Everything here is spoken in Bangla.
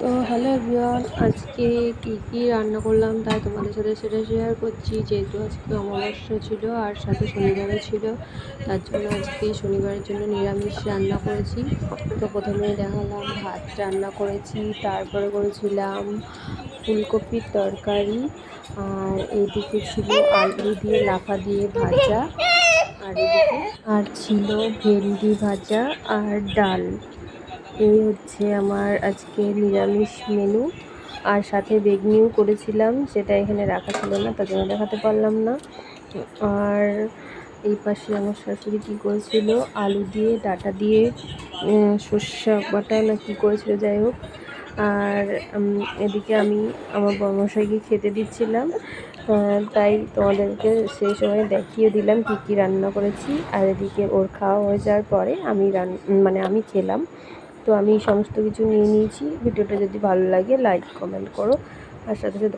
তো হ্যালো এভরিওয়ান, আজকে কি রান্না করলাম তাই তোমাদের সাথে সেটা শেয়ার করছি। যেহেতু আজকে অমাবস্যা ছিল আর সাথে শনিবারও ছিল, তার জন্য আজকে শনিবারের জন্য নিরামিষ রান্না করেছি। তো প্রথমে দেখালাম ভাত রান্না করেছি, তারপরে করেছিলাম ফুলকপির তরকারি, আর এইদিকে ছিল আলু দিয়ে লাফা দিয়ে ভাজা, আর এদিকে আর ছিল ভেন্ডি ভাজা আর ডাল। এই হচ্ছে আমার আজকে নিরামিষ মেনু। আর সাথে বেগনিও করেছিলাম, সেটা এখানে রাখা ছিল না, তার জন্য দেখাতে পারলাম না। আর এই পাশে আমার শাশুড়ি কী করেছিল, আলু দিয়ে ডাঁটা দিয়ে সর্ষে বাটা না কী করেছিল, যাই হোক। আর এদিকে আমি আমার বর্মশাইকে খেতে দিচ্ছিলাম, তাই তোমাদেরকে সেই সময় দেখিয়ে দিলাম কী কী রান্না করেছি। আর এদিকে ওর খাওয়া হয়ে যাওয়ার পরে আমি খেলাম। তো আমি সমস্ত কিছু নিয়ে নিয়েছি। ভিডিওটা যদি ভালো লাগে লাইক কমেন্ট করো, আর সাথে সাথে